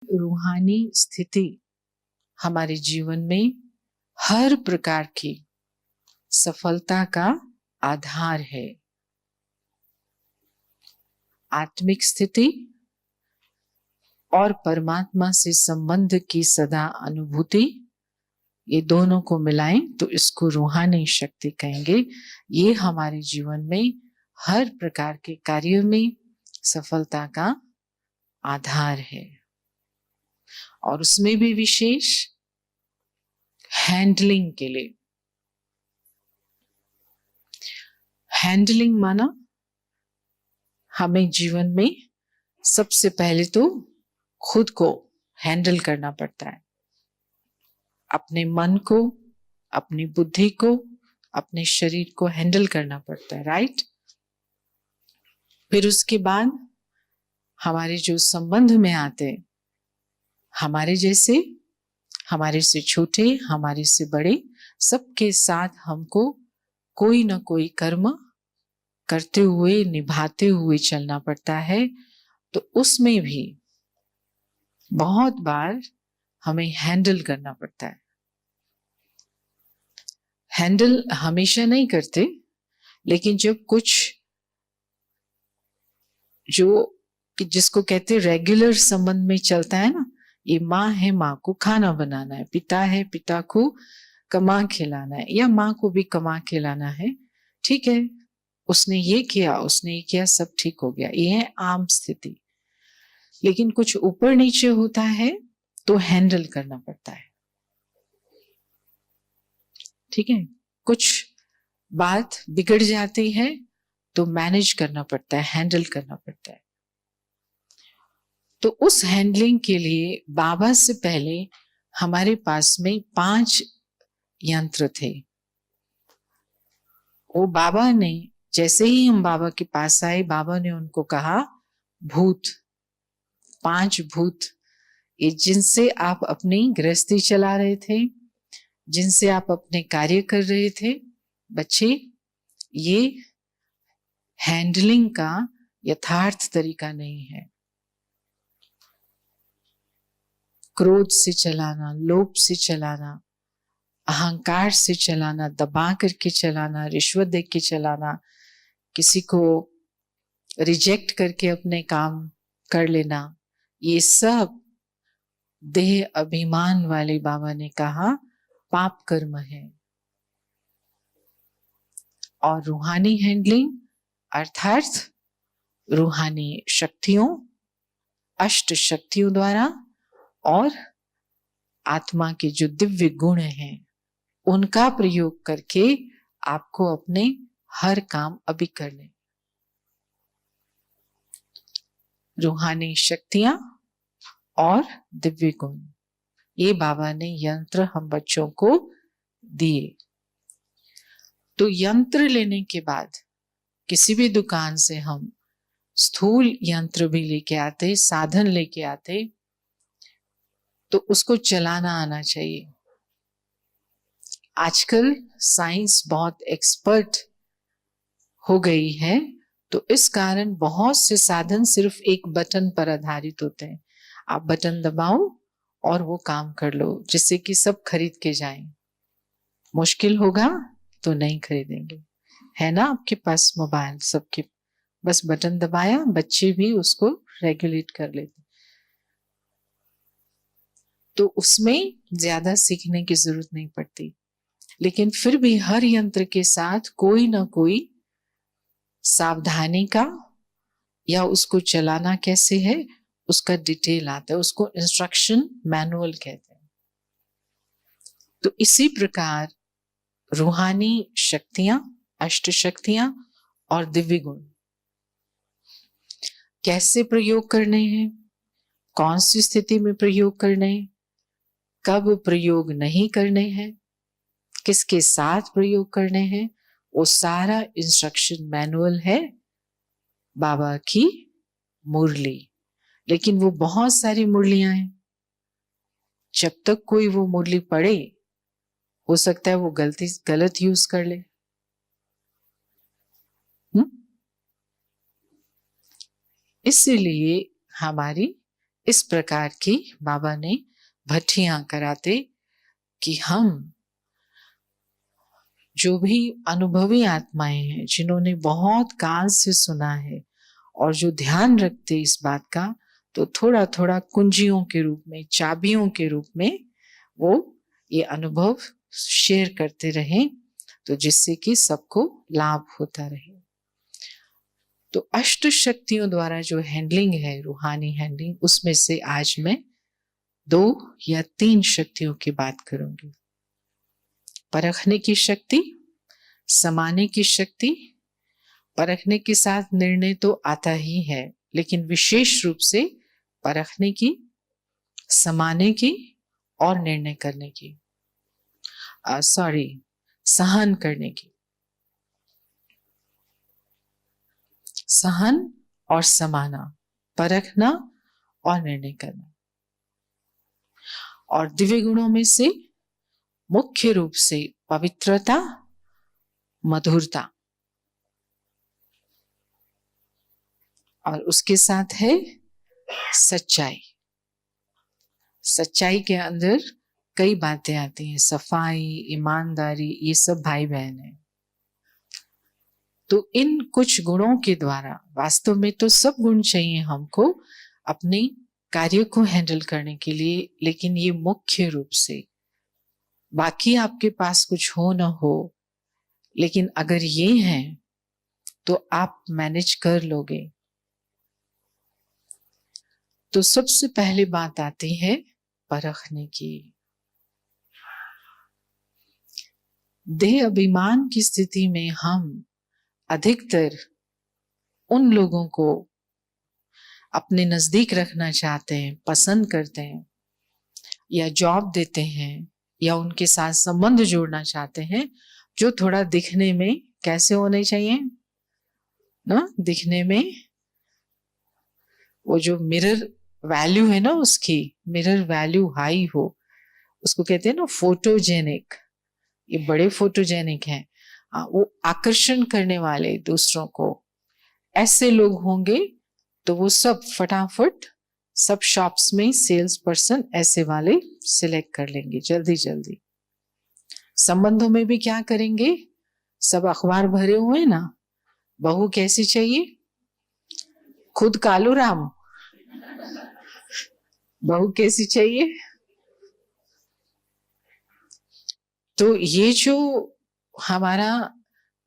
रूहानी स्थिति हमारे जीवन में हर प्रकार की सफलता का आधार है। आत्मिक स्थिति और परमात्मा से संबंध की सदा अनुभूति, ये दोनों को मिलाएं तो इसको रूहानी शक्ति कहेंगे। ये हमारे जीवन में हर प्रकार के कार्यों में सफलता का आधार है। और उसमें भी विशेष हैंडलिंग के लिए। हैंडलिंग माना हमें जीवन में सबसे पहले तो खुद को हैंडल करना पड़ता है। अपने मन को, अपनी बुद्धि को, अपने शरीर को हैंडल करना पड़ता है, राइट। फिर उसके बाद हमारे जो संबंध में आते, हमारे जैसे, हमारे से छोटे, हमारे से बड़े, सबके साथ हमको कोई ना कोई कर्म करते हुए, निभाते हुए चलना पड़ता है। तो उसमें भी बहुत बार हमें हैंडल करना पड़ता है। हैंडल हमेशा नहीं करते, लेकिन जब कुछ जो जिसको कहते रेगुलर संबंध में चलता है ना, ये माँ है, माँ को खाना बनाना है, पिता है, पिता को कमा खिलाना है, या माँ को भी कमा खिलाना है, ठीक है, उसने ये किया, उसने ये किया, सब ठीक हो गया, ये है आम स्थिति। लेकिन कुछ ऊपर नीचे होता है तो हैंडल करना पड़ता है, ठीक है। कुछ बात बिगड़ जाती है तो मैनेज करना पड़ता है, हैंडल करना पड़ता है। तो उस हैंडलिंग के लिए बाबा से पहले हमारे पास में 5 यंत्र थे। वो बाबा ने, जैसे ही हम बाबा के पास आए, बाबा ने उनको कहा भूत, 5 भूत, ये जिनसे आप अपनी गृहस्थी चला रहे थे, जिनसे आप अपने कार्य कर रहे थे, बच्चे, ये हैंडलिंग का यथार्थ तरीका नहीं है। क्रोध से चलाना, लोभ से चलाना, अहंकार से चलाना, दबा करके चलाना, रिश्वत दे के चलाना, किसी को रिजेक्ट करके अपने काम कर लेना, ये सब देह अभिमान वाले बाबा ने कहा पाप कर्म है। और रूहानी हैंडलिंग अर्थात रूहानी शक्तियों, अष्ट शक्तियों द्वारा और आत्मा के जो दिव्य गुण हैं उनका प्रयोग करके आपको अपने हर काम अभी करने। रूहानी शक्तियां और दिव्य गुण, ये बाबा ने यंत्र हम बच्चों को दिए। तो यंत्र लेने के बाद किसी भी दुकान से हम स्थूल यंत्र भी लेके आते, साधन लेके आते, तो उसको चलाना आना चाहिए। आजकल साइंस बहुत एक्सपर्ट हो गई है, तो इस कारण बहुत से साधन सिर्फ एक बटन पर आधारित होते हैं। आप बटन दबाओ और वो काम कर लो, जिससे कि सब खरीद के जाएं। मुश्किल होगा तो नहीं खरीदेंगे, है ना। आपके पास मोबाइल, सबके बस बटन दबाया, बच्चे भी उसको रेगुलेट कर लेते। तो उसमें ज्यादा सीखने की जरूरत नहीं पड़ती, लेकिन फिर भी हर यंत्र के साथ कोई ना कोई सावधानी का, या उसको चलाना कैसे है उसका डिटेल आता है, उसको इंस्ट्रक्शन मैनुअल कहते हैं। तो इसी प्रकार रूहानी शक्तियां, अष्ट शक्तियां और दिव्य गुण कैसे प्रयोग करने हैं, कौन सी स्थिति में प्रयोग करने हैं, कब प्रयोग नहीं करने हैं, किसके साथ प्रयोग करने हैं, वो सारा इंस्ट्रक्शन मैनुअल है बाबा की मुरली। लेकिन वो बहुत सारी मुरलियां हैं, जब तक कोई वो मुरली पढ़े, हो सकता है वो गलत यूज कर ले। इसीलिए हमारी इस प्रकार की बाबा ने भट्टियां कराते कि हम जो भी अनुभवी आत्माएं हैं, जिन्होंने बहुत काल से सुना है और जो ध्यान रखते इस बात का, तो थोड़ा थोड़ा कुंजियों के रूप में, चाबियों के रूप में वो ये अनुभव शेयर करते रहे, तो जिससे कि सबको लाभ होता रहे। तो अष्ट शक्तियों द्वारा जो हैंडलिंग है, रूहानी हैंडलिंग, उसमें से आज मैं 2 या 3 शक्तियों की बात करूंगी। परखने की शक्ति, समाने की शक्ति। परखने के साथ निर्णय तो आता ही है, लेकिन विशेष रूप से परखने की, समाने की और निर्णय करने की, सहन करने की। सहन और समाना, परखना और निर्णय करना। और दिव्य गुणों में से मुख्य रूप से पवित्रता, मधुरता, और उसके साथ है सच्चाई। सच्चाई के अंदर कई बातें आती हैं, सफाई, ईमानदारी, ये सब भाई बहन है। तो इन कुछ गुणों के द्वारा, वास्तव में तो सब गुण चाहिए हमको अपने कार्य को हैंडल करने के लिए, लेकिन ये मुख्य रूप से, बाकी आपके पास कुछ हो ना हो, लेकिन अगर ये है तो आप मैनेज कर लोगे। तो सबसे पहले बात आती है परखने की। देह अभिमान की स्थिति में हम अधिकतर उन लोगों को अपने नजदीक रखना चाहते हैं, पसंद करते हैं, या जॉब देते हैं, या उनके साथ संबंध जोड़ना चाहते हैं, जो थोड़ा दिखने में कैसे होने चाहिए ना, दिखने में वो जो मिरर वैल्यू है ना, उसकी मिरर वैल्यू हाई हो, उसको कहते हैं ना फोटोजेनिक। ये बड़े फोटोजेनिक हैं, वो आकर्षण करने वाले दूसरों को। ऐसे लोग होंगे तो वो सब फटाफट सब शॉप्स में सेल्स पर्सन ऐसे वाले सिलेक्ट कर लेंगे जल्दी जल्दी। संबंधों में भी क्या करेंगे, सब अखबार भरे हुए ना, बहू कैसी चाहिए, खुद कालू राम, बहू कैसी चाहिए। तो ये जो हमारा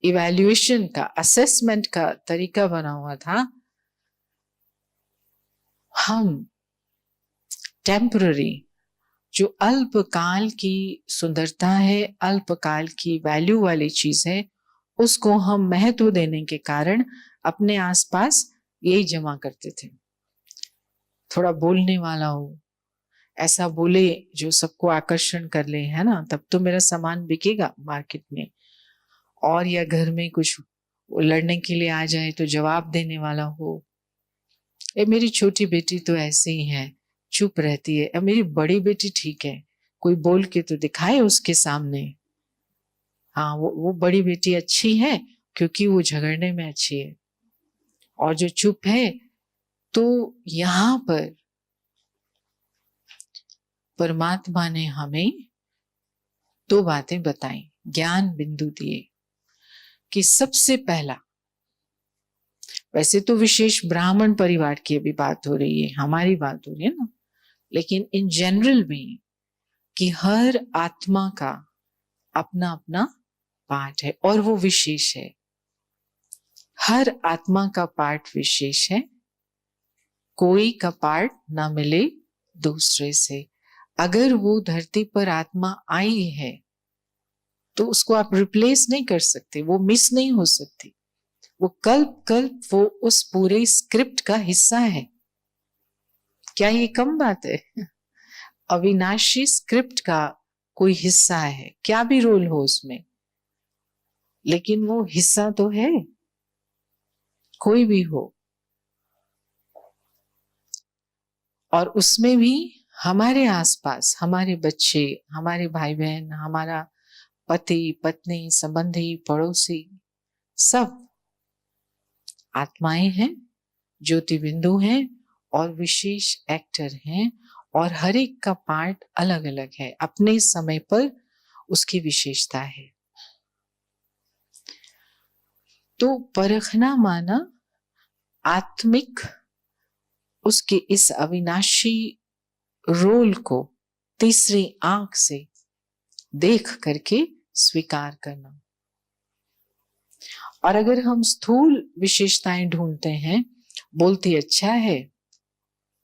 इवैल्यूएशन का, असेसमेंट का तरीका बना हुआ था, हम टेम्पररी, जो अल्पकाल की सुंदरता है, अल्पकाल की वैल्यू वाली चीज है, उसको हम महत्व देने के कारण अपने आसपास यही जमा करते थे। थोड़ा बोलने वाला हो, ऐसा बोले जो सबको आकर्षण कर ले, है ना, तब तो मेरा सामान बिकेगा मार्केट में। और या घर में कुछ लड़ने के लिए आ जाए तो जवाब देने वाला हो। मेरी छोटी बेटी तो ऐसे ही है, चुप रहती है। मेरी बड़ी बेटी ठीक है, कोई बोल के तो दिखाए उसके सामने। हाँ, वो बड़ी बेटी अच्छी है क्योंकि वो झगड़ने में अच्छी है। और जो चुप है, तो यहाँ पर परमात्मा ने हमें 2 बातें बताई, ज्ञान बिंदु दिए कि सबसे पहला, वैसे तो विशेष ब्राह्मण परिवार की अभी बात हो रही है, हमारी बात हो रही है ना, लेकिन इन जनरल में कि हर आत्मा का अपना अपना पार्ट है और वो विशेष है। हर आत्मा का पार्ट विशेष है, कोई का पार्ट ना मिले दूसरे से। अगर वो धरती पर आत्मा आई है तो उसको आप रिप्लेस नहीं कर सकते, वो मिस नहीं हो सकती। वो कल्प कल्प वो उस पूरे स्क्रिप्ट का हिस्सा है। क्या ये कम बात है? अविनाशी स्क्रिप्ट का कोई हिस्सा है, क्या भी रोल हो उसमें, लेकिन वो हिस्सा तो है, कोई भी हो। और उसमें भी हमारे आसपास हमारे बच्चे, हमारे भाई बहन, हमारा पति पत्नी, संबंधी, पड़ोसी, सब आत्माएं हैं, ज्योति बिंदु हैं, और विशेष एक्टर हैं और हर एक का पार्ट अलग अलग है, अपने समय पर उसकी विशेषता है। तो परखना माना आत्मिक उसके इस अविनाशी रोल को तीसरी आंख से देख करके स्वीकार करना। और अगर हम स्थूल विशेषताएं ढूंढते हैं, बोलती अच्छा है,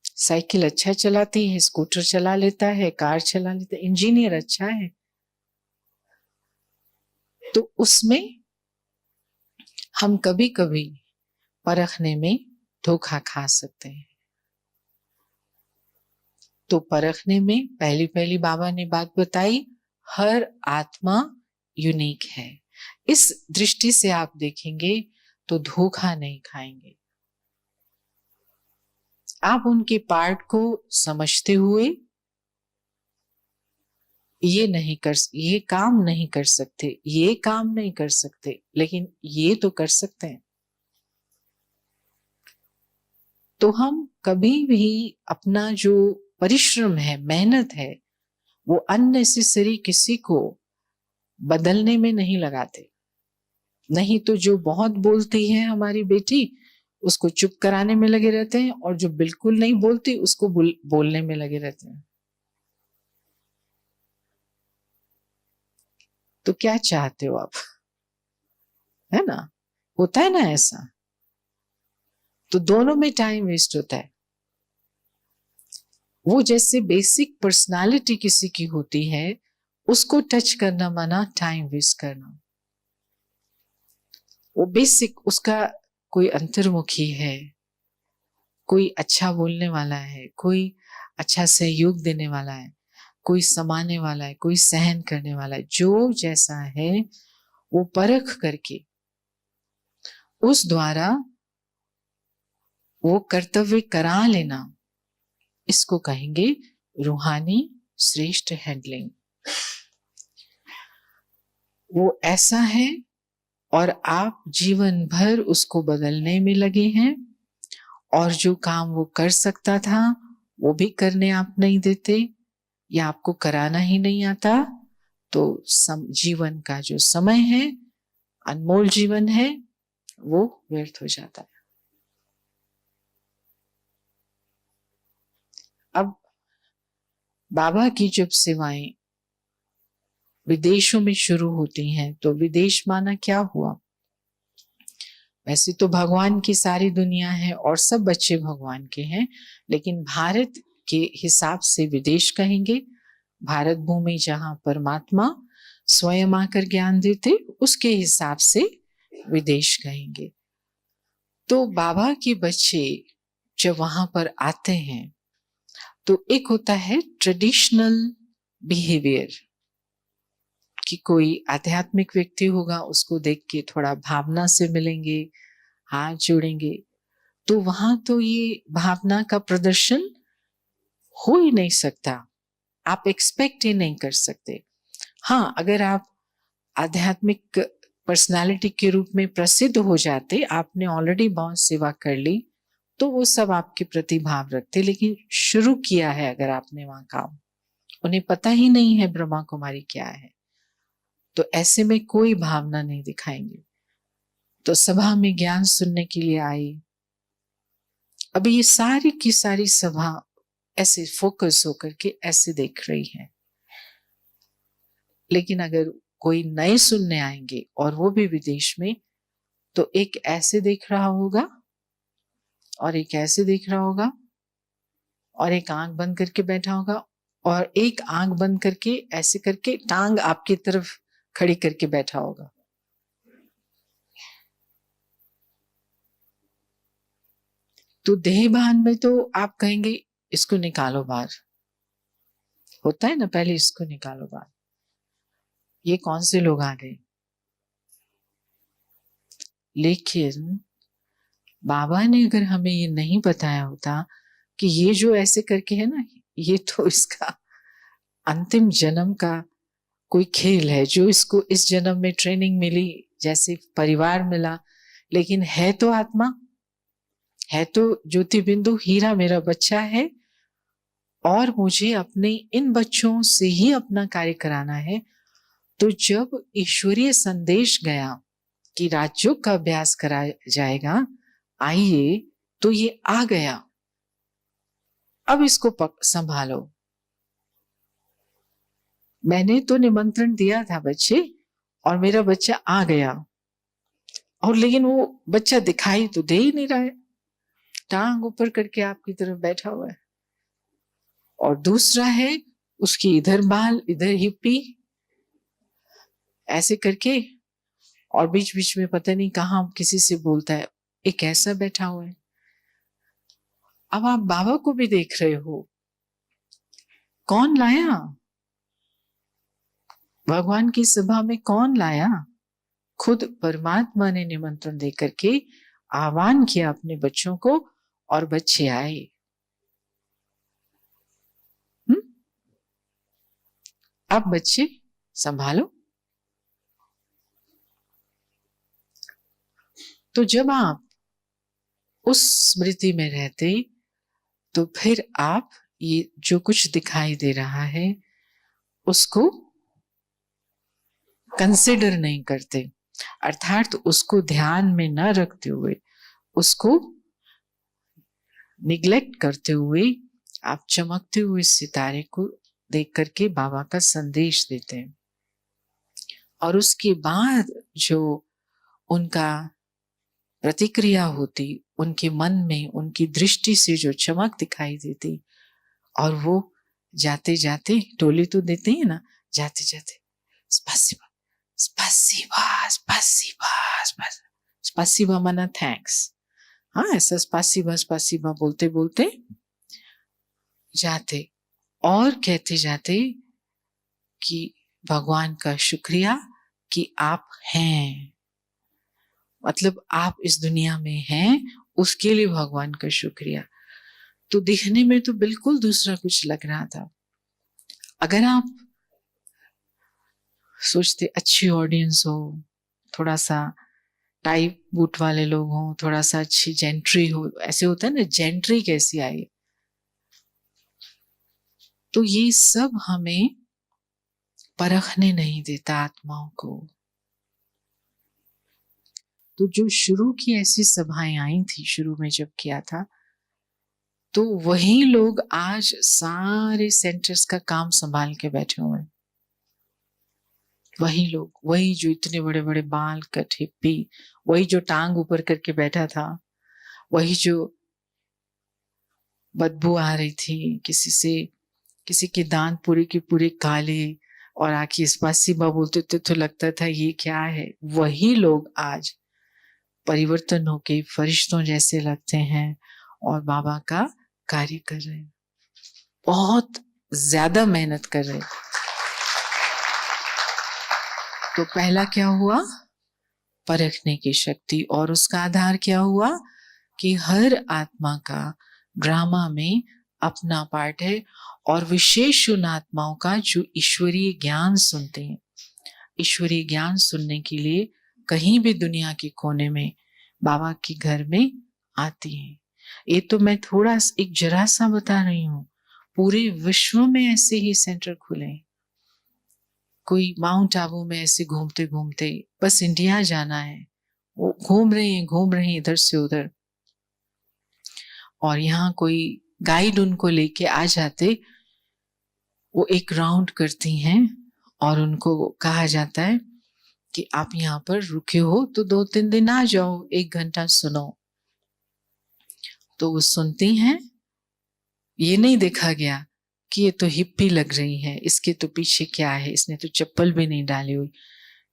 साइकिल अच्छा चलाती है, स्कूटर चला लेता है, कार चला लेता है, इंजीनियर अच्छा है, तो उसमें हम कभी कभी परखने में धोखा खा सकते हैं। तो परखने में पहली पहली बाबा ने बात बताई, हर आत्मा यूनिक है। इस दृष्टि से आप देखेंगे तो धोखा नहीं खाएंगे। आप उनके पार्ट को समझते हुए ये काम नहीं कर सकते, ये काम नहीं कर सकते, लेकिन ये तो कर सकते हैं। तो हम कभी भी अपना जो परिश्रम है, मेहनत है, वो अननेसेसरी किसी को बदलने में नहीं लगाते। नहीं तो जो बहुत बोलती है हमारी बेटी, उसको चुप कराने में लगे रहते हैं, और जो बिल्कुल नहीं बोलती उसको बोलने में लगे रहते हैं। तो क्या चाहते हो आप? है ना, होता है ना ऐसा। तो दोनों में टाइम वेस्ट होता है। वो जैसे बेसिक पर्सनालिटी किसी की होती है, उसको टच करना माना टाइम वेस्ट करना। वो बेसिक, उसका कोई अंतर्मुखी है, कोई अच्छा बोलने वाला है, कोई अच्छा सहयोग देने वाला है, कोई समाने वाला है, कोई सहन करने वाला है, जो जैसा है वो परख करके उस द्वारा वो कर्तव्य करा लेना, इसको कहेंगे रूहानी श्रेष्ठ हैंडलिंग। वो ऐसा है और आप जीवन भर उसको बदलने में लगे हैं, और जो काम वो कर सकता था वो भी करने आप नहीं देते, या आपको कराना ही नहीं आता, तो जीवन का जो समय है, अनमोल जीवन है, वो व्यर्थ हो जाता है। अब बाबा की जब सेवाएं विदेशों में शुरू होती हैं, तो विदेश माना क्या हुआ? वैसे तो भगवान की सारी दुनिया है और सब बच्चे भगवान के हैं, लेकिन भारत के हिसाब से विदेश कहेंगे। भारत भूमि जहां परमात्मा स्वयं आकर ज्ञान देते, उसके हिसाब से विदेश कहेंगे। तो बाबा के बच्चे जब वहां पर आते हैं, तो एक होता है ट्रेडिशनल बिहेवियर, कि कोई आध्यात्मिक व्यक्ति होगा, उसको देख के थोड़ा भावना से मिलेंगे, हाथ जोड़ेंगे। तो वहां तो ये भावना का प्रदर्शन हो ही नहीं सकता, आप एक्सपेक्ट ही नहीं कर सकते। हाँ, अगर आप आध्यात्मिक पर्सनालिटी के रूप में प्रसिद्ध हो जाते, आपने ऑलरेडी बहुत सेवा कर ली, तो वो सब आपके प्रति भाव रखते। लेकिन शुरू किया है अगर आपने वहां काम, उन्हें पता ही नहीं है ब्रह्मा कुमारी क्या है, तो ऐसे में कोई भावना नहीं दिखाएंगे। तो सभा में ज्ञान सुनने के लिए आई, अभी ये सारी की सारी सभा ऐसे फोकस होकर के ऐसे देख रही है। लेकिन अगर कोई नए सुनने आएंगे और वो भी विदेश में, तो एक ऐसे देख रहा होगा और एक ऐसे देख रहा होगा, और एक आंख बंद करके बैठा होगा, और एक आंख बंद करके ऐसे करके टांग आपकी तरफ खड़ी करके बैठा होगा। तो देह भान में तो आप कहेंगे इसको निकालो बाहर, होता है ना, पहले इसको निकालो बाहर। ये कौन से लोग आ गए? लेकिन बाबा ने अगर हमें ये नहीं बताया होता कि ये जो ऐसे करके है ना, ये तो इसका अंतिम जन्म का कोई खेल है, जो इसको इस जन्म में ट्रेनिंग मिली, जैसे परिवार मिला, लेकिन है तो आत्मा, है तो ज्योति बिंदु हीरा मेरा बच्चा है और मुझे अपने इन बच्चों से ही अपना कार्य कराना है। तो जब ईश्वरीय संदेश गया कि राजयोग का अभ्यास कराया जाएगा, आइए, तो ये आ गया। अब इसको संभालो। मैंने तो निमंत्रण दिया था बच्चे, और मेरा बच्चा आ गया, और लेकिन वो बच्चा दिखाई तो दे ही नहीं रहा है, टांग ऊपर करके आपकी तरफ बैठा हुआ है। और दूसरा है उसकी इधर बाल इधर हिप्पी ऐसे करके, और बीच बीच में पता नहीं कहाँ किसी से बोलता है, एक ऐसा बैठा हुआ है। अब आप बाबा को भी देख रहे हो, कौन लाया? भगवान की सभा में कौन लाया? खुद परमात्मा ने निमंत्रण देकर के आह्वान किया अपने बच्चों को, और बच्चे आए। अब बच्चे संभालो। तो जब आप उस स्मृति में रहते, तो फिर आप ये जो कुछ दिखाई दे रहा है उसको कंसिडर नहीं करते, अर्थात उसको ध्यान में न रखते हुए, उसको निग्लेक्ट करते हुए आप चमकते हुए सितारे को देख करके बाबा का संदेश देते हैं। और उसके बाद जो उनका प्रतिक्रिया होती, उनके मन में उनकी दृष्टि से जो चमक दिखाई देती, और वो जाते जाते टोली तो देते हैं ना, जाते जाते स्पासिबा स्पासिबा स्पासिबा स्पासिबा माना थैंक्स। हाँ, ऐसा स्पासिबा स्पासिबा बोलते बोलते जाते, और कहते जाते कि भगवान का शुक्रिया कि आप हैं, मतलब आप इस दुनिया में हैं, उसके लिए भगवान का शुक्रिया। तो दिखने में तो बिल्कुल दूसरा कुछ लग रहा था। अगर आप सोचते अच्छी ऑडियंस हो, थोड़ा सा टाइप बूट वाले लोग हों, थोड़ा सा अच्छी जेंट्री हो, ऐसे होता है ना, जेंट्री कैसी आई, तो ये सब हमें परखने नहीं देता आत्माओं को। तो जो शुरू की ऐसी सभाएं आई थी, शुरू में जब किया था, तो वही लोग आज सारे सेंटर्स का काम संभाल के बैठे हुए हैं। वही लोग, वही जो इतने बड़े बड़े बाल कट हिप्पी, वही जो टांग ऊपर करके बैठा था, वही जो बदबू आ रही थी किसी से, किसी के दांत पूरे के पूरे काले, और आखिर स्पासिबा बोलते थे तो लगता था ये क्या है, वही लोग आज परिवर्तन होके फरिश्तों जैसे लगते हैं और बाबा का कार्य कर रहे हैं, बहुत ज्यादा मेहनत कर रहे हैं। तो पहला क्या हुआ? परखने की शक्ति, और उसका आधार क्या हुआ कि हर आत्मा का ड्रामा में अपना पार्ट है, और विशेष उन आत्माओं का जो ईश्वरीय ज्ञान सुनते हैं। ईश्वरीय ज्ञान सुनने के लिए कहीं भी दुनिया के कोने में बाबा के घर में आती हैं। ये तो मैं थोड़ा एक जरा सा बता रही हूँ, पूरे विश्व में ऐसे ही सेंटर खुले। कोई माउंट आबू में ऐसे घूमते घूमते बस इंडिया जाना है, वो घूम रहे हैं इधर से उधर, और यहाँ कोई गाइड उनको लेके आ जाते, वो एक राउंड करती हैं और उनको कहा जाता है कि आप यहाँ पर रुके हो तो 2-3 दिन आ जाओ, 1 घंटा सुनो। तो वो सुनती हैं। ये नहीं देखा गया कि ये तो हिप्पी लग रही है, इसके तो पीछे क्या है, इसने तो चप्पल भी नहीं डाली हुई,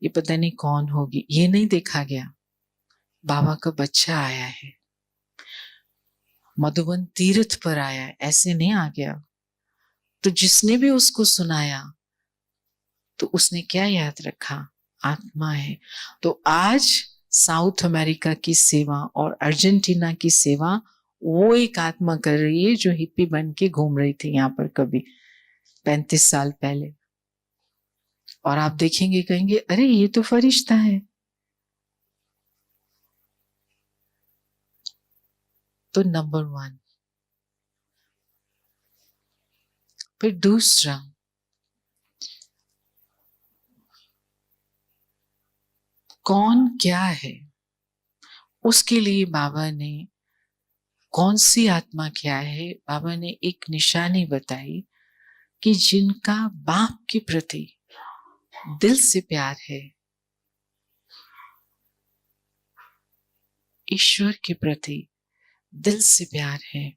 ये पता नहीं कौन होगी, ये नहीं देखा गया। बाबा का बच्चा आया है, मधुबन तीर्थ पर आया है, ऐसे नहीं आ गया। तो जिसने भी उसको सुनाया तो उसने क्या याद रखा? आत्मा है। तो आज साउथ अमेरिका की सेवा और अर्जेंटीना की सेवा वो एक आत्मा कर रही है जो हिप्पी बन के घूम रही थी यहाँ पर कभी 35 साल पहले। और आप देखेंगे, कहेंगे अरे ये तो फरिश्ता है। तो नंबर 1। फिर दूसरा, कौन क्या है, उसके लिए बाबा ने, कौन सी आत्मा क्या है, बाबा ने एक निशानी बताई कि जिनका बाप के प्रति दिल से प्यार है, ईश्वर के प्रति दिल से प्यार है,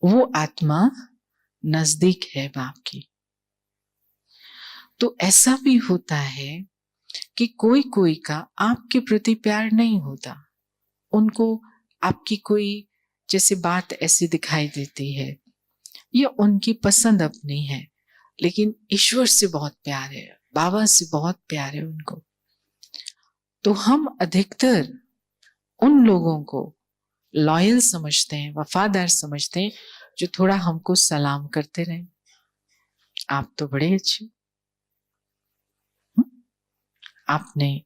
वो आत्मा नजदीक है बाप की। तो ऐसा भी होता है कि कोई कोई का आपके प्रति प्यार नहीं होता, उनको आपकी कोई जैसे बात ऐसी दिखाई देती है, ये उनकी पसंद अपनी है, लेकिन ईश्वर से बहुत प्यार है, बाबा से बहुत प्यार है उनको। तो हम अधिकतर उन लोगों को लॉयल समझते हैं, वफादार समझते हैं, जो थोड़ा हमको सलाम करते रहे, आप तो बड़े अच्छे आपने,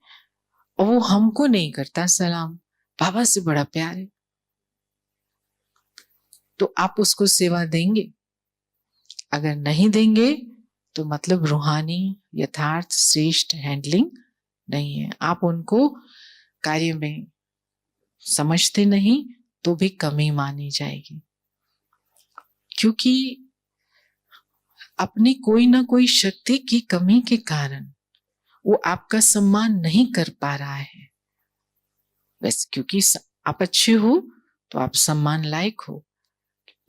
और वो हमको नहीं करता सलाम, बाबा से बड़ा प्यार है, तो आप उसको सेवा देंगे? अगर नहीं देंगे तो मतलब रूहानी यथार्थ श्रेष्ठ हैंडलिंग नहीं है। आप उनको कार्य में समझते नहीं तो भी कमी मानी जाएगी, क्योंकि अपनी कोई ना कोई शक्ति की कमी के कारण वो आपका सम्मान नहीं कर पा रहा है। बस क्योंकि आप अच्छे हो तो आप सम्मान लायक हो,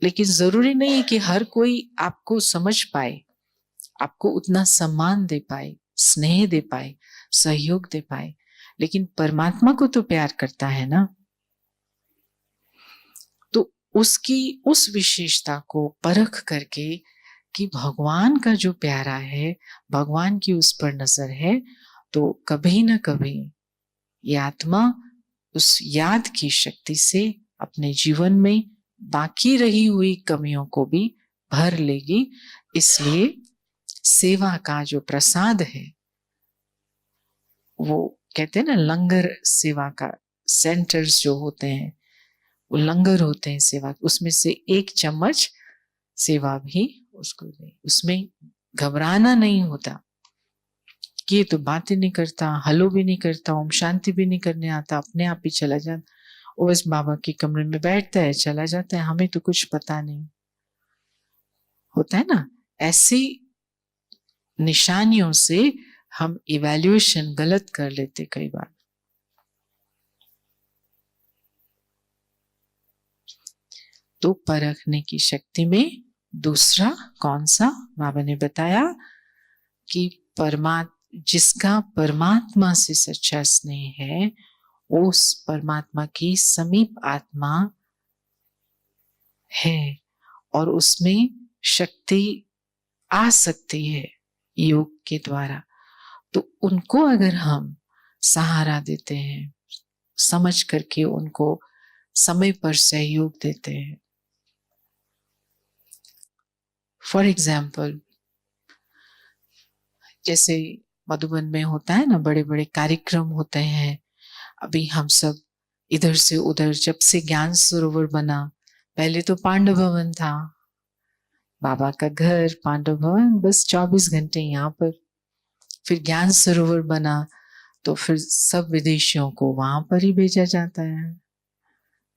लेकिन जरूरी नहीं है कि हर कोई आपको समझ पाए, आपको उतना सम्मान दे पाए, स्नेह दे पाए, सहयोग दे पाए, लेकिन परमात्मा को तो प्यार करता है ना। तो उसकी उस विशेषता को परख करके कि भगवान का जो प्यारा है, भगवान की उस पर नजर है, तो कभी ना कभी ये आत्मा उस याद की शक्ति से अपने जीवन में बाकी रही हुई कमियों को भी भर लेगी। इसलिए सेवा का जो प्रसाद है, वो कहते हैं ना लंगर सेवा का सेंटर्स जो होते हैं, वो लंगर होते हैं सेवा, उसमें से 1 चम्मच सेवा भी उसको दे। उसमें घबराना नहीं होता कि ये तो बातें नहीं करता, हलो भी नहीं करता, ओम शांति भी नहीं करने आता, अपने आप ही चला जाता, वो बस बाबा के कमरे में बैठता है, चला जाता है, हमें तो कुछ पता नहीं होता है ना। ऐसी निशानियों से हम इवैल्यूएशन गलत कर लेते कई बार। तो परखने की शक्ति में दूसरा कौन सा, बाबा ने बताया कि जिसका परमात्मा से सच्चा स्नेह है, उस परमात्मा की समीप आत्मा है और उसमें शक्ति आ सकती है योग के द्वारा। तो उनको अगर हम सहारा देते हैं, समझ करके उनको समय पर सहयोग देते हैं। फॉर एग्जाम्पल, जैसे मधुबन में होता है ना, बड़े बड़े कार्यक्रम होते हैं। अभी हम सब इधर से उधर, जब से ज्ञान सरोवर बना, पहले तो पांडव भवन था, बाबा का घर पांडव भवन, बस 24 घंटे यहाँ पर। फिर ज्ञान सरोवर बना तो फिर सब विदेशियों को वहां पर ही भेजा जाता है,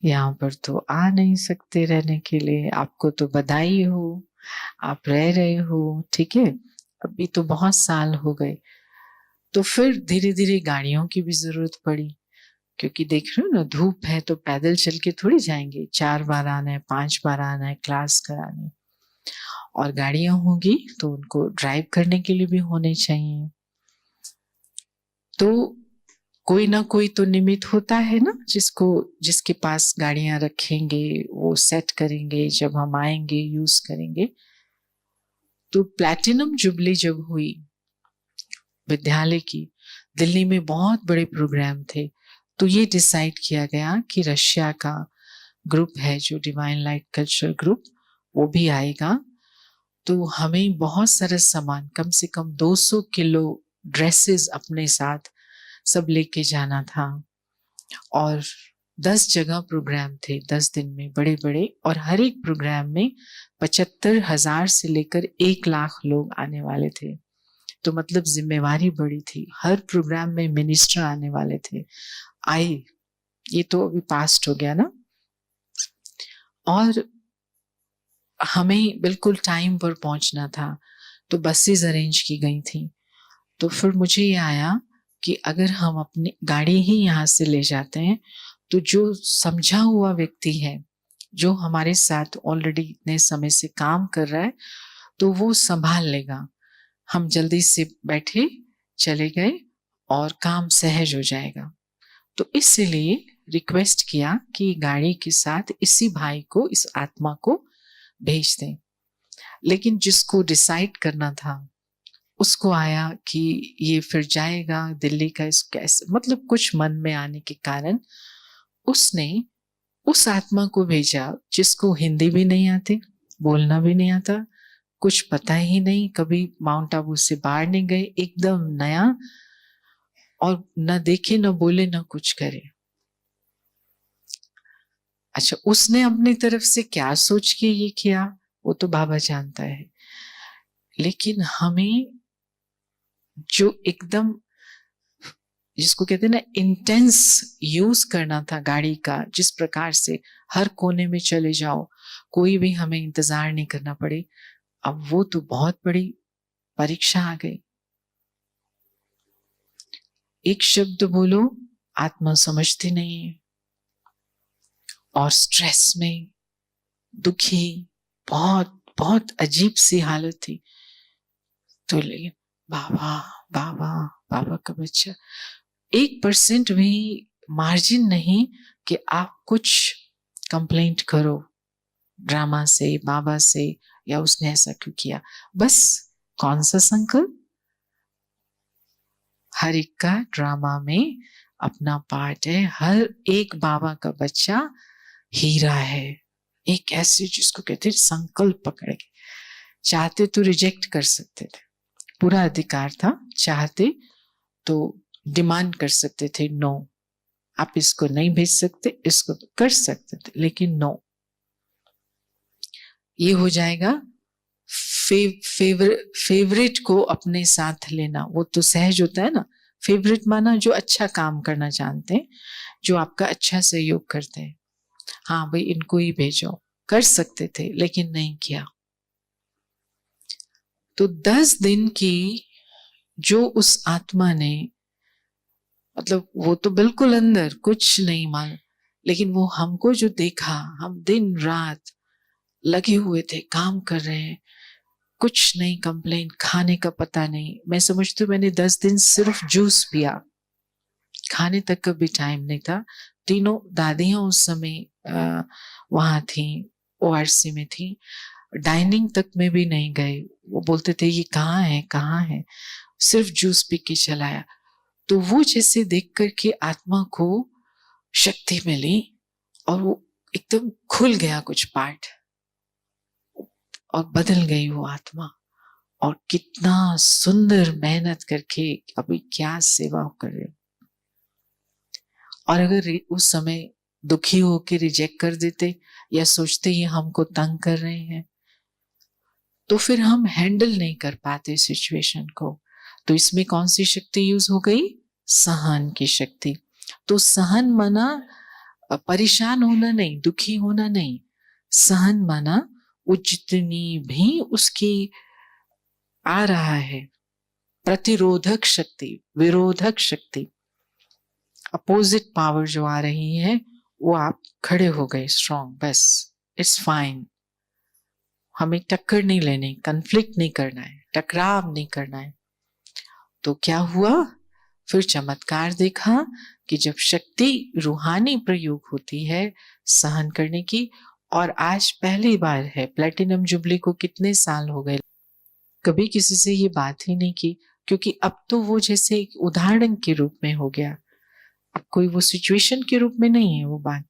यहाँ पर तो आ नहीं सकते रहने के लिए। आपको तो बधाई हो, आप रह रहे हो, ठीक है। अभी तो बहुत साल हो गए, तो फिर धीरे धीरे गाड़ियों की भी जरूरत पड़ी, क्योंकि देख रहे हो ना, धूप है तो पैदल चल के थोड़ी जाएंगे, 4 बार आना है, 5 बार आना है क्लास कराने, और गाड़ियां होगी तो उनको ड्राइव करने के लिए भी होने चाहिए। तो कोई ना कोई तो निमित्त होता है ना, जिसके पास गाड़ियां रखेंगे, वो सेट करेंगे, जब हम आएंगे यूज करेंगे। तो प्लैटिनम जुबली जब हुई विद्यालय की, दिल्ली में बहुत बड़े प्रोग्राम थे, तो ये डिसाइड किया गया कि रशिया का ग्रुप है जो डिवाइन लाइट कल्चर ग्रुप, वो भी आएगा। तो हमें बहुत सारा सामान, कम से कम 200 किलो ड्रेसेस अपने साथ सब लेके जाना था, और 10 जगह प्रोग्राम थे 10 दिन में, बड़े बड़े, और हर एक प्रोग्राम में 75,000 से लेकर 1 लाख लोग आने वाले थे। तो मतलब जिम्मेवारी बड़ी थी। हर प्रोग्राम में मिनिस्टर आने वाले थे। आए, ये तो अभी पास्ट हो गया ना। और हमें बिल्कुल टाइम पर पहुंचना था, तो बसेस अरेंज की गई थी। तो फिर मुझे ये आया कि अगर हम अपनी गाड़ी ही यहाँ से ले जाते हैं, तो जो समझा हुआ व्यक्ति है, जो हमारे साथ ऑलरेडी इतने समय से काम कर रहा है, तो वो संभाल लेगा। हम जल्दी से बैठे, चले गए और काम सहज हो जाएगा। तो इसलिए रिक्वेस्ट किया कि गाड़ी के साथ इसी भाई को, इस आत्मा को भेज दें। लेकिन जिसको डिसाइड करना था, उसको आया कि ये फिर जाएगा दिल्ली का, इस कैसे, मतलब कुछ मन में आने के कारण उसने उस आत्मा को भेजा जिसको हिंदी भी नहीं आती, बोलना भी नहीं आता, कुछ पता ही नहीं, कभी माउंट आबू से बाहर नहीं गए, एकदम नया, और न देखे न बोले न कुछ करे। अच्छा, उसने अपनी तरफ से क्या सोच के ये किया वो तो बाबा जानता है। लेकिन हमें जो एकदम, जिसको कहते हैं ना, इंटेंस यूज करना था गाड़ी का, जिस प्रकार से हर कोने में चले जाओ, कोई भी हमें इंतजार नहीं करना पड़े, अब वो तो बहुत बड़ी परीक्षा आ गई। एक शब्द बोलो, आत्मा समझती नहीं है, और स्ट्रेस में, दुखी, बहुत बहुत अजीब सी हालत थी। तो लेकिन बाबा बाबा बाबा का बच्चा, 1% भी मार्जिन नहीं कि आप कुछ कंप्लेंट करो ड्रामा से, बाबा से, या उसने ऐसा क्यों किया। बस कौन सा संकल्प, हर एक का ड्रामा में अपना पार्ट है। हर एक बाबा का बच्चा हीरा है, एक ऐसे जिसको कहते हैं संकल्प पकड़ के। चाहते तो रिजेक्ट कर सकते थे, पूरा अधिकार था, चाहते तो डिमांड कर सकते थे, नो आप इसको नहीं भेज सकते, इसको तो कर सकते थे, लेकिन नो, ये हो जाएगा। फेवरेट को अपने साथ लेना, वो तो सहज होता है ना। फेवरेट माना जो अच्छा काम करना जानते हैं, जो आपका अच्छा सहयोग करते हैं, हाँ भाई इनको ही भेजो, कर सकते थे लेकिन नहीं किया। तो 10 दिन की जो उस आत्मा ने, मतलब वो तो बिल्कुल अंदर कुछ नहीं मान, लेकिन वो हमको जो देखा, हम दिन रात लगे हुए थे, काम कर रहे हैं, कुछ नहीं कंप्लेन, खाने का पता नहीं। मैं समझती हूँ मैंने 10 दिन सिर्फ जूस पिया, खाने तक का भी टाइम नहीं था। तीनों दादियां उस समय वहां थी, ओआरसी में थी, डाइनिंग तक में भी नहीं गए। वो बोलते थे ये कहाँ है कहाँ है, सिर्फ जूस पी के चलाया। तो वो जैसे देख करके आत्मा को शक्ति मिली, और वो एकदम खुल गया कुछ पार्ट, और बदल गई वो आत्मा, और कितना सुंदर मेहनत करके अभी क्या सेवा कर रहे। और अगर उस समय दुखी होकर रिजेक्ट कर देते, या सोचते ये हमको तंग कर रहे हैं, तो फिर हम हैंडल नहीं कर पाते सिचुएशन को। तो इसमें कौन सी शक्ति यूज हो गई, सहन की शक्ति। तो सहन माना परेशान होना नहीं, दुखी होना नहीं, सहन माना वो जितनी भी उसकी आ रहा है प्रतिरोधक शक्ति, विरोधक शक्ति, अपोजिट पावर जो आ रही है, वो आप खड़े हो गए स्ट्रॉन्ग, बस इट्स फाइन। हमें टक्कर नहीं लेनी, कन्फ्लिक्ट नहीं करना है, टकराव नहीं करना है। तो क्या हुआ, फिर चमत्कार देखा कि जब शक्ति रूहानी प्रयोग होती है सहन करने की, और आज पहली बार है, प्लेटिनम जुबली को कितने साल हो गए, कभी किसी से ये बात ही नहीं की, क्योंकि अब तो वो जैसे एक उदाहरण के रूप में हो गया, अब कोई वो सिचुएशन के रूप में नहीं है वो बात।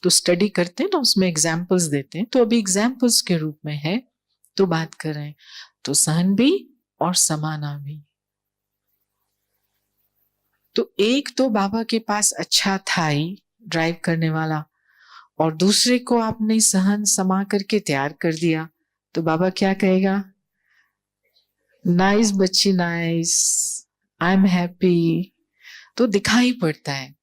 तो स्टडी करते हैं ना, उसमें एग्जाम्पल्स देते हैं, तो अभी एग्जाम्पल्स के रूप में है, तो बात कर रहे हैं। तो सहन भी और समाना भी। तो एक तो बाबा के पास अच्छा था ही ड्राइव करने वाला, और दूसरे को आपने सहन समा करके तैयार कर दिया, तो बाबा क्या कहेगा? नाइस बच्ची नाइस, आई एम हैप्पी। तो दिखाई पड़ता है,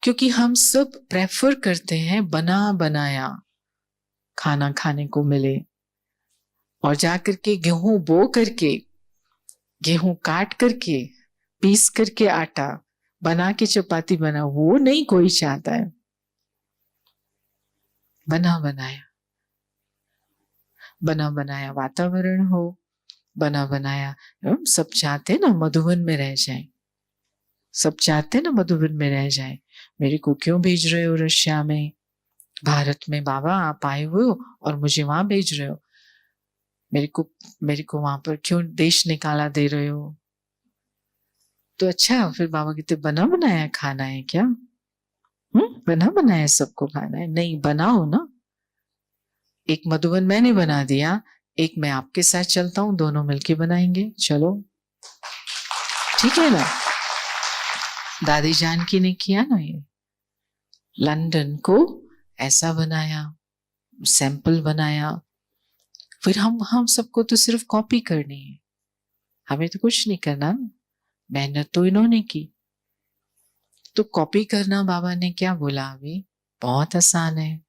क्योंकि हम सब प्रेफर करते हैं बना बनाया खाना खाने को मिले, और जाकर के गेहूं बो करके, गेहूं काट करके, पीस करके आटा बना के चपाती बना, वो नहीं कोई चाहता है। बना बनाया वातावरण हो, बना बनाया। सब चाहते ना मधुबन में रह जाए, सब चाहते ना मधुबन में रह जाए। मेरे को क्यों भेज रहे हो रशिया में, भारत में बाबा आप आए हुए हो और मुझे वहां भेज रहे हो, मेरे को वहां पर क्यों देश निकाला दे रहे हो? तो अच्छा, फिर बाबा कहते बना बनाया खाना है क्या? बना बनाया सबको खाना है? नहीं, बनाओ ना। एक मधुबन मैंने बना दिया, एक मैं आपके साथ चलता हूं, दोनों मिलके बनाएंगे, चलो ठीक है ना। दादी जानकी ने किया ना ये, लंदन को ऐसा बनाया, सैंपल बनाया। फिर हम सबको तो सिर्फ कॉपी करनी है, हमें तो कुछ नहीं करना, मेहनत तो इन्होंने की। तो कॉपी करना बाबा ने क्या बोला अभी, बहुत आसान है।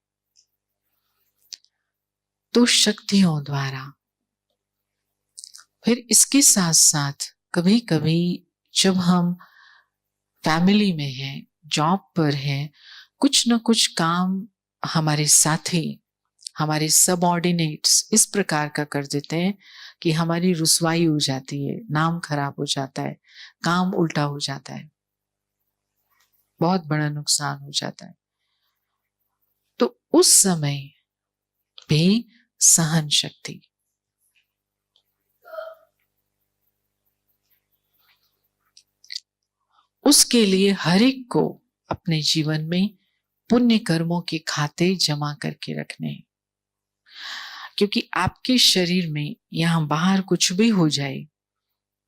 तो शक्तियों द्वारा, फिर इसके साथ साथ कभी कभी जब हम फैमिली में हैं, जॉब पर हैं, कुछ न कुछ काम हमारे साथी, हमारे सबऑर्डिनेट्स इस प्रकार का कर देते हैं कि हमारी रुसवाई हो जाती है, नाम खराब हो जाता है, काम उल्टा हो जाता है, बहुत बड़ा नुकसान हो जाता है। तो उस समय भी सहन शक्ति, उसके लिए हर एक को अपने जीवन में पुण्य कर्मों के खाते जमा करके रखने हैं। क्योंकि आपके शरीर में यहां बाहर कुछ भी हो जाए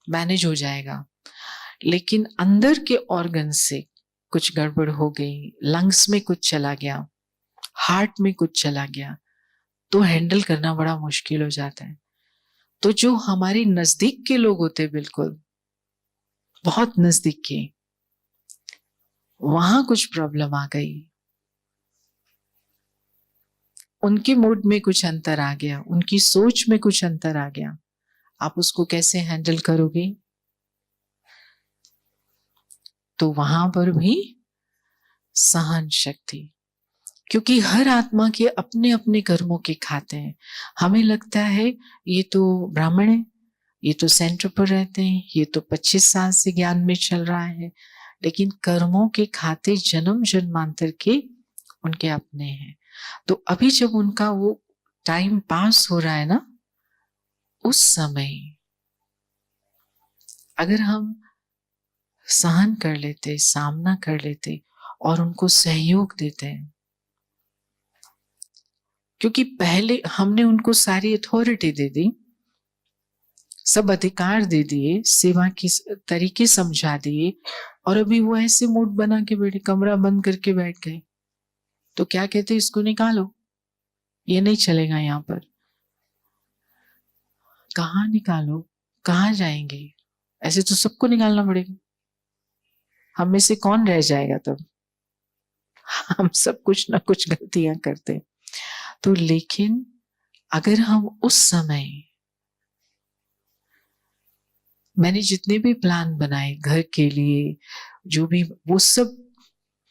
मैनेज हो जाएगा, लेकिन अंदर के ऑर्गन से कुछ गड़बड़ हो गई, लंग्स में कुछ चला गया, हार्ट में कुछ चला गया, तो हैंडल करना बड़ा मुश्किल हो जाता है। तो जो हमारे नजदीक के लोग होते, बिल्कुल बहुत नजदीक के, वहां कुछ प्रॉब्लम आ गई, उनके मूड में कुछ अंतर आ गया, उनकी सोच में कुछ अंतर आ गया, आप उसको कैसे हैंडल करोगे? तो वहां पर भी सहन शक्ति, क्योंकि हर आत्मा के अपने अपने कर्मों के खाते हैं। हमें लगता है ये तो ब्राह्मण है, ये तो सेंटर पर रहते हैं, ये तो 25 साल से ज्ञान में चल रहा है, लेकिन कर्मों के खाते जन्म जन्मांतर के उनके अपने हैं। तो अभी जब उनका वो टाइम पास हो रहा है ना, उस समय अगर हम सहन कर लेते, सामना कर लेते और उनको सहयोग देते हैं, क्योंकि पहले हमने उनको सारी अथॉरिटी दे दी, सब अधिकार दे दिए, सेवा की तरीके समझा दिए, और अभी वो ऐसे मूड बना के बैठे, कमरा बंद करके बैठ गए, तो क्या कहते, इसको निकालो, ये नहीं चलेगा यहां पर। कहाँ निकालो, कहाँ जाएंगे? ऐसे तो सबको निकालना पड़ेगा, हम में से कौन रह जाएगा तब? हम सब कुछ ना कुछ गलतियां करते। तो लेकिन अगर हम उस समय, मैंने जितने भी प्लान बनाए घर के लिए, जो भी, वो सब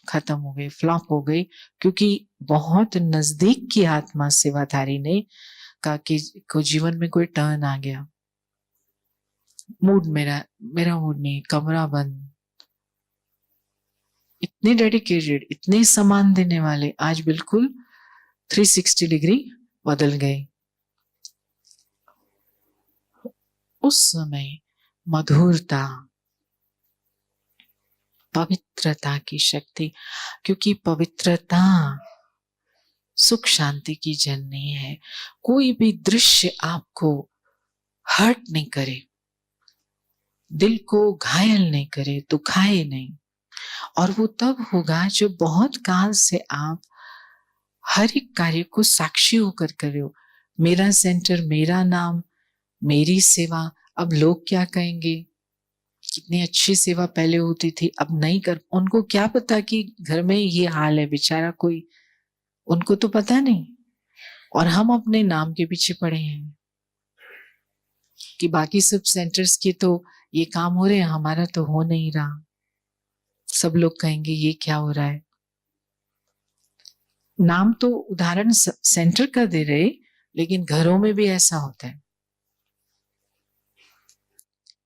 खत्म हो गए, फ्लॉप हो गए, क्योंकि बहुत नजदीक की आत्मा सेवाधारी ने कहा कि को जीवन में कोई टर्न आ गया, मूड मेरा मूड नहीं, कमरा बंद। इतने डेडिकेटेड, इतने सम्मान देने वाले आज बिल्कुल 360 डिग्री बदल गए। उस समय मधुरता, पवित्रता की शक्ति, क्योंकि पवित्रता सुख शांति की जननी है। कोई भी दृश्य आपको हर्ट नहीं करे, दिल को घायल नहीं करे, दुखाए नहीं। और वो तब होगा जब बहुत काल से आप हर एक कार्य को साक्षी होकर कर रहे हो। मेरा सेंटर, मेरा नाम, मेरी सेवा, अब लोग क्या कहेंगे। कितनी अच्छी सेवा पहले होती थी, अब नहीं कर। उनको क्या पता कि घर में ये हाल है, बेचारा कोई, उनको तो पता नहीं। और हम अपने नाम के पीछे पड़े हैं कि बाकी सब सेंटर्स के तो ये काम हो रहे हैं, हमारा तो हो नहीं रहा। सब लोग कहेंगे ये क्या हो रहा है। नाम तो उदाहरण सेंटर का दे रहे, लेकिन घरों में भी ऐसा होता है।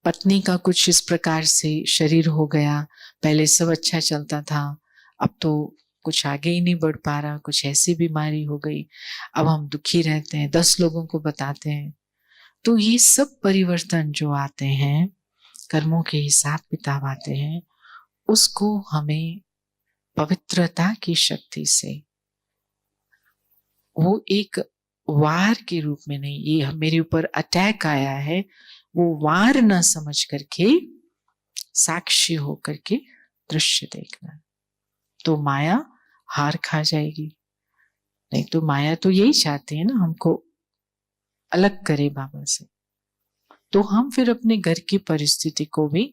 पत्नी का कुछ इस प्रकार से शरीर हो गया, पहले सब अच्छा चलता था, अब तो कुछ आगे ही नहीं बढ़ पा रहा, कुछ ऐसी बीमारी हो गई, अब हम दुखी रहते हैं, 10 लोगों को बताते हैं। तो ये सब परिवर्तन जो आते हैं, कर्मों के हिसाब किताब आते हैं, उसको हमें पवित्रता की शक्ति से, वो एक वार के रूप में नहीं, ये मेरे ऊपर अटैक आया है, वो वार ना समझ करके साक्षी हो करके दृश्य देखना, तो माया हार खा जाएगी। नहीं तो माया तो यही चाहती है ना, हमको अलग करे बाबा से, तो हम फिर अपने घर की परिस्थिति को भी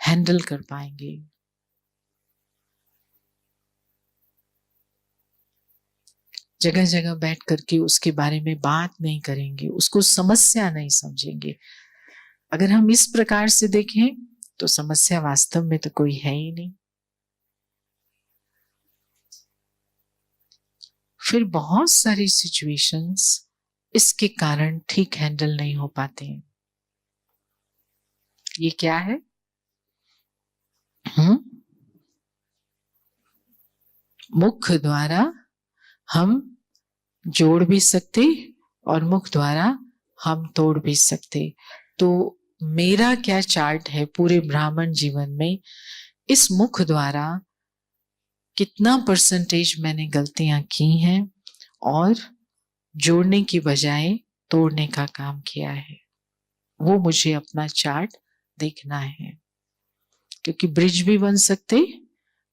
हैंडल कर पाएंगे। जगह जगह बैठ करके उसके बारे में बात नहीं करेंगे, उसको समस्या नहीं समझेंगे। अगर हम इस प्रकार से देखें तो समस्या वास्तव में तो कोई है ही नहीं। फिर बहुत सारी सिचुएशंस इसके कारण ठीक हैंडल नहीं हो पाते हैं। ये क्या है? मुख द्वारा हम जोड़ भी सकते और मुख द्वारा हम तोड़ भी सकते। तो मेरा क्या चार्ट है पूरे ब्राह्मण जीवन में, इस मुख द्वारा कितना परसेंटेज मैंने गलतियां की हैं और जोड़ने की बजाय तोड़ने का काम किया है, वो मुझे अपना चार्ट देखना है। क्योंकि ब्रिज भी बन सकते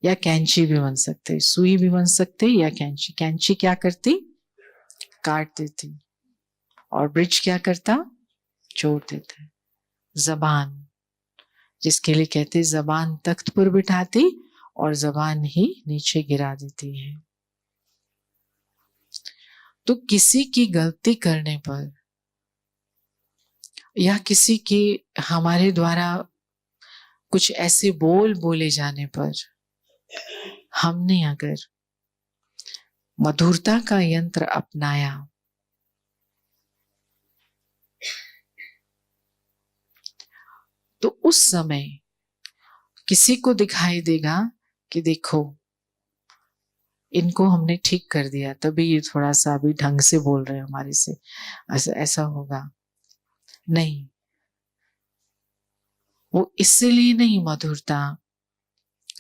या कैंची भी बन सकते, सुई भी बन सकते या कैंची। कैंची क्या करती? काट देती, और ब्रिज क्या करता? जोड़ देता। जबान, जिसके लिए कहते जबान तख्त पर बिठाती और जबान ही नीचे गिरा देती है। तो किसी की गलती करने पर या किसी के हमारे द्वारा कुछ ऐसे बोल बोले जाने पर हमने अगर मधुरता का यंत्र अपनाया, तो उस समय किसी को दिखाई देगा कि देखो इनको हमने ठीक कर दिया, तभी ये थोड़ा सा अभी ढंग से बोल रहे हैं हमारे से, ऐसा होगा नहीं। वो इसलिए नहीं मधुरता,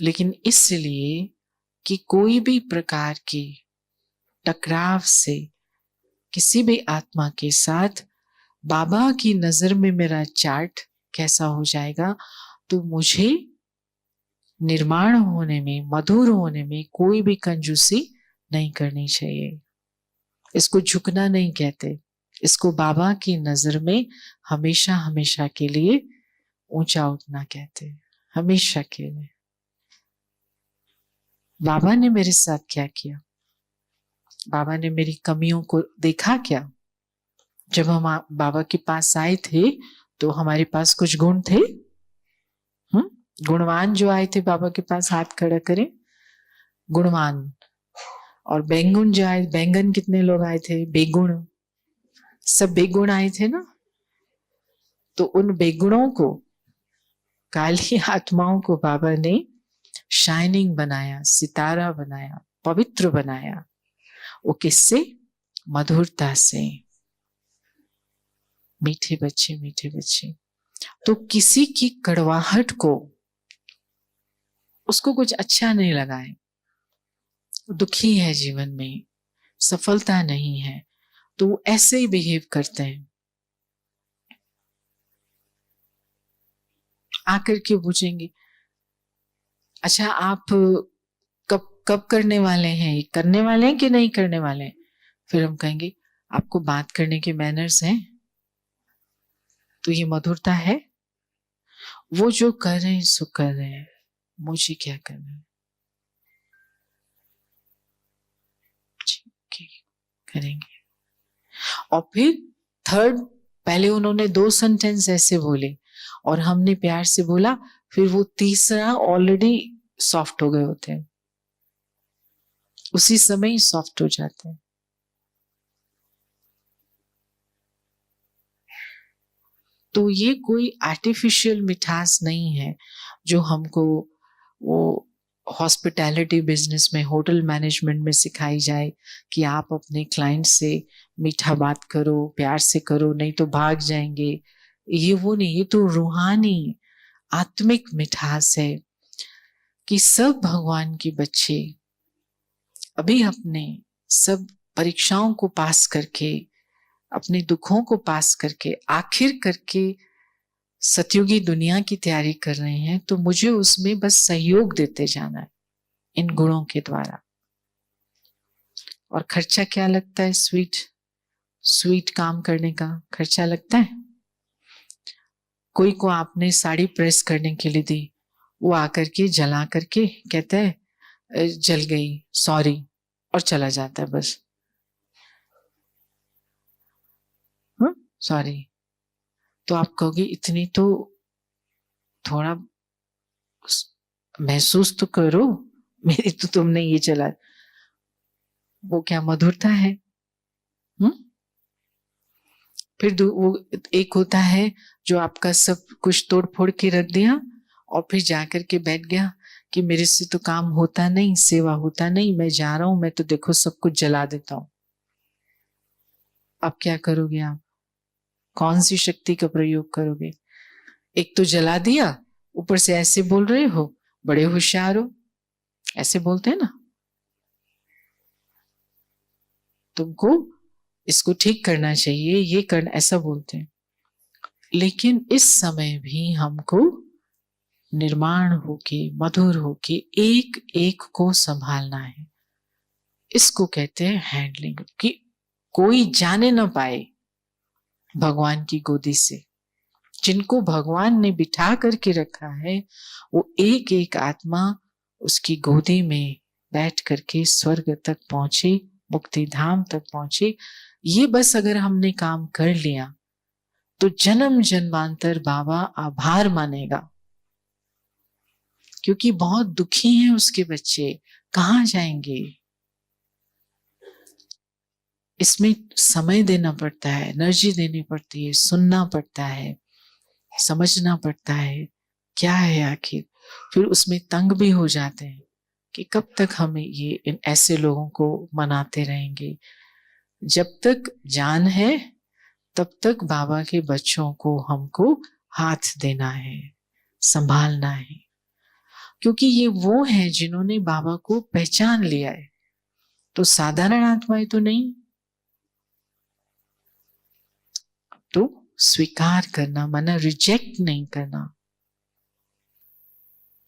लेकिन इसलिए कि कोई भी प्रकार की टकराव से किसी भी आत्मा के साथ बाबा की नजर में मेरा चार्ट कैसा हो जाएगा, तो मुझे निर्माण होने में, मधुर होने में कोई भी कंजूसी नहीं करनी चाहिए। इसको झुकना नहीं कहते, इसको बाबा की नजर में हमेशा हमेशा के लिए ऊंचा उठना कहते हैं। हमेशा के लिए। बाबा ने मेरे साथ क्या किया? बाबा ने मेरी कमियों को देखा क्या? जब हम बाबा के पास आए थे तो हमारे पास कुछ गुण थे। गुणवान जो आए थे बाबा के पास, हाथ खड़ा करें। गुणवान। और बेगुण जो आए, बैंगन कितने लोग आए थे? बेगुण, सब बेगुण आए थे ना। तो उन बेगुणों को, काली आत्माओं को बाबा ने शाइनिंग बनाया, सितारा बनाया, पवित्र बनाया। वो किससे? मधुरता से। मीठे बच्चे, मीठे बच्चे। तो किसी की कड़वाहट को, उसको कुछ अच्छा नहीं लगा है, दुखी है जीवन में, सफलता नहीं है, तो वो ऐसे ही बिहेव करते हैं। आकर के पूछेंगे, अच्छा आप कब कब करने वाले हैं, करने वाले हैं कि नहीं करने वाले हैं? फिर हम कहेंगे आपको बात करने के मैनर्स हैं? तो ये मधुरता है? वो जो कर रहे हैं सो कर रहे हैं, मुझे क्या करना है? ठीक करेंगे। और फिर थर्ड, पहले उन्होंने 2 सेंटेंस ऐसे बोले और हमने प्यार से बोला, फिर वो तीसरा ऑलरेडी सॉफ्ट हो गए होते हैं, उसी समय ही सॉफ्ट हो जाते हैं। तो ये कोई आर्टिफिशियल मिठास नहीं है जो हमको वो हॉस्पिटैलिटी बिजनेस में, होटल मैनेजमेंट में सिखाई जाए कि आप अपने क्लाइंट से मीठा बात करो, प्यार से करो, नहीं तो भाग जाएंगे। ये वो नहीं, ये तो रूहानी आत्मिक मिठास है कि सब भगवान के बच्चे अभी अपने सब परीक्षाओं को पास करके, अपने दुखों को पास करके आखिर करके सतयुगी दुनिया की तैयारी कर रहे हैं। तो मुझे उसमें बस सहयोग देते जाना है इन गुणों के द्वारा। और खर्चा क्या लगता है? स्वीट काम करने का खर्चा लगता है। कोई को आपने साड़ी प्रेस करने के लिए दी, वो आकर के जला करके कहता है जल गई, सॉरी, और चला जाता है बस, सॉरी। तो आप कहोगे इतनी तो थोड़ा महसूस तो करो, मेरी तो तुमने ये चला। वो क्या मधुरता है? फिर वो एक होता है जो आपका सब कुछ तोड़ फोड़ के रख दिया और फिर जाकर के बैठ गया कि मेरे से तो काम होता नहीं, सेवा होता नहीं, मैं जा रहा हूं, मैं तो देखो सब कुछ जला देता हूं। अब क्या करोगे आप? कौन सी शक्ति का प्रयोग करोगे? एक तो जला दिया, ऊपर से ऐसे बोल रहे हो बड़े होशियार हो, ऐसे बोलते हैं ना। तुमको इसको ठीक करना चाहिए, ये करना, ऐसा बोलते हैं। लेकिन इस समय भी हमको निर्माण होके, मधुर होके एक एक को संभालना है। इसको कहते हैं हैंडलिंग, कि कोई जाने ना पाए भगवान की गोदी से। जिनको भगवान ने बिठा करके रखा है वो एक एक आत्मा उसकी गोदी में बैठ करके स्वर्ग तक पहुंचे, मुक्ति धाम तक पहुंचे। ये बस अगर हमने काम कर लिया तो जन्म जन्मांतर बाबा आभार मानेगा, क्योंकि बहुत दुखी हैं उसके बच्चे, कहाँ जाएंगे। इसमें समय देना पड़ता है, एनर्जी देनी पड़ती है, सुनना पड़ता है, समझना पड़ता है क्या है आखिर। फिर उसमें तंग भी हो जाते हैं कि कब तक हमें ये इन ऐसे लोगों को मनाते रहेंगे। जब तक जान है तब तक बाबा के बच्चों को हमको हाथ देना है, संभालना है, क्योंकि ये वो हैं जिन्होंने बाबा को पहचान लिया है। तो साधारण आत्माएं तो नहीं। तो स्वीकार करना, माना रिजेक्ट नहीं करना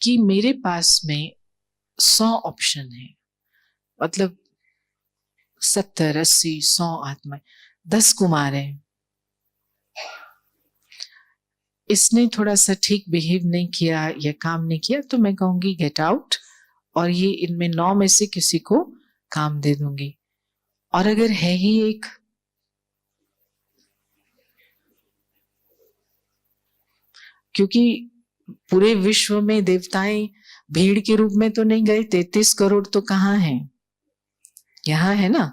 कि मेरे पास में 100 ऑप्शन है, मतलब 70, 80, 100 आत्माएं, 10 कुमार हैं, इसने थोड़ा सा ठीक बिहेव नहीं किया या काम नहीं किया तो मैं कहूंगी गेट आउट, और ये इनमें 9 में से किसी को काम दे दूंगी। और अगर है ही एक, क्योंकि पूरे विश्व में देवताएं भीड़ के रूप में तो नहीं गए, 33 करोड़ तो कहाँ हैं, यहाँ है ना।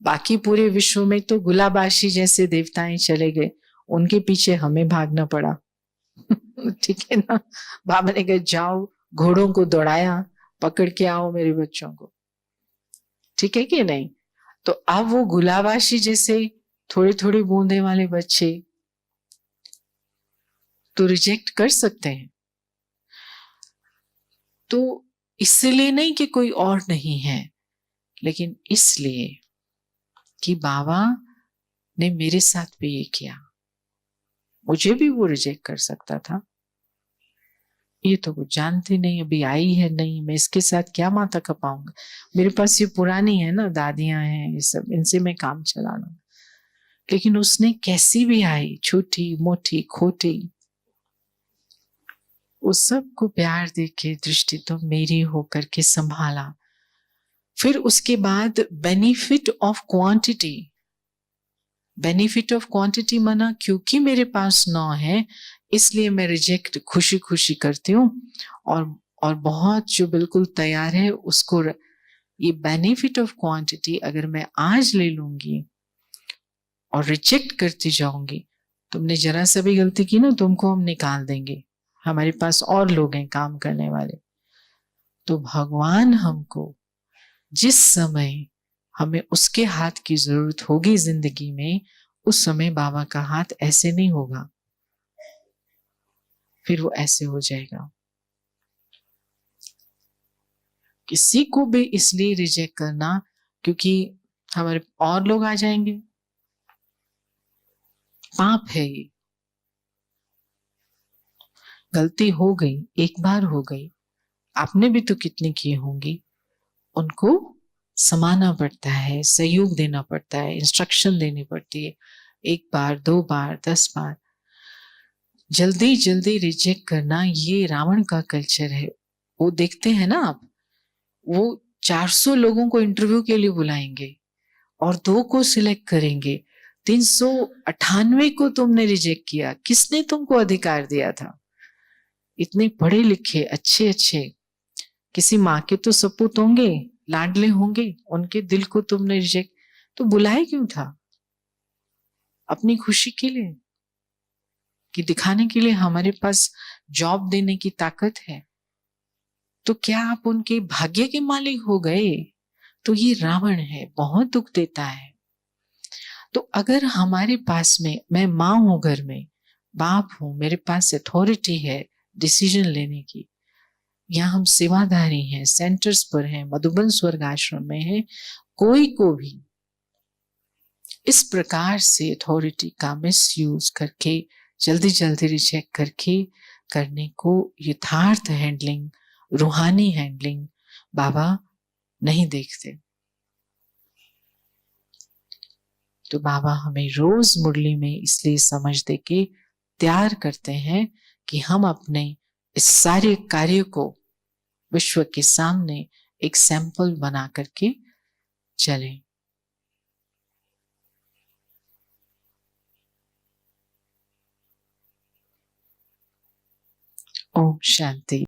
बाकी पूरे विश्व में तो गुलाबाशी जैसे देवताएं चले गए, उनके पीछे हमें भागना पड़ा। ठीक है ना। बाबा ने कहा जाओ, घोड़ों को दौड़ाया, पकड़ के आओ मेरे बच्चों को, ठीक है कि नहीं। तो अब वो गुलाबाशी जैसे थोड़ी थोड़ी बूंदे वाले बच्चे तो रिजेक्ट कर सकते हैं। तो इसलिए नहीं कि कोई और नहीं है, लेकिन इसलिए कि बाबा ने मेरे साथ भी ये किया, मुझे भी वो रिजेक्ट कर सकता था। ये तो कुछ जानती नहीं, अभी आई है नहीं, मैं इसके साथ क्या माथा खपाऊंगा, मेरे पास ये पुरानी है ना, दादियां हैं ये सब, इनसे मैं काम चला लूंगा। लेकिन उसने कैसी भी आई, छोटी मोटी खोटी, उस सबको प्यार देके दृष्टि तो मेरी होकर के संभाला। फिर उसके बाद benefit of quantity, benefit of quantity माना क्योंकि मेरे पास 9 है इसलिए मैं रिजेक्ट खुशी खुशी करती हूँ, और बहुत जो बिल्कुल तैयार है उसको ये बेनिफिट ऑफ क्वांटिटी अगर मैं आज ले लूंगी और रिजेक्ट करती जाऊंगी, तुमने जरा सा भी गलती की ना, तुमको हम निकाल देंगे, हमारे पास और लोग हैं काम करने वाले। तो भगवान हमको जिस समय हमें उसके हाथ की जरूरत होगी जिंदगी में, उस समय बाबा का हाथ ऐसे नहीं होगा, फिर वो ऐसे हो जाएगा। किसी को भी इसलिए रिजेक्ट करना क्योंकि हमारे और लोग आ जाएंगे, पाप है ये। गलती हो गई, एक बार हो गई, आपने भी तो कितनी की होंगी, उनको समाना पड़ता है, सहयोग देना पड़ता है, इंस्ट्रक्शन देनी पड़ती है, 1 बार 2 बार 10 बार। जल्दी जल्दी रिजेक्ट करना ये रावण का कल्चर है। वो देखते हैं ना आप, वो 400 लोगों को इंटरव्यू के लिए बुलाएंगे और 2 को सिलेक्ट करेंगे, 398 को तुमने रिजेक्ट किया, किसने तुमको अधिकार दिया था? इतने पढ़े लिखे अच्छे अच्छे, किसी माँ के तो सपूत होंगे, लाडले होंगे, उनके दिल को तुमने रिजेक्ट, तो बुलाए क्यों था? अपनी खुशी के लिए, कि दिखाने के लिए हमारे पास जॉब देने की ताकत है। तो क्या आप उनके भाग्य के मालिक हो गए? तो ये रावण है, बहुत दुख देता है। तो अगर हमारे पास में, मैं माँ हूं घर में, बाप हूं, मेरे पास अथॉरिटी है डिसीजन लेने की, यहाँ हम सेवाधारी हैं, सेंटर्स पर हैं, मधुबन स्वर्ग आश्रम में है, कोई को भी इस प्रकार से अथॉरिटी का मिस यूज करके जल्दी जल्दी रिजेक्ट करके करने को यथार्थ हैंडलिंग, रूहानी हैंडलिंग बाबा नहीं देखते। तो बाबा हमें रोज मुरली में इसलिए समझ दे के तैयार करते हैं कि हम अपने इस सारे कार्य को विश्व के सामने एक सैंपल बना करके चलें। ओम शांति।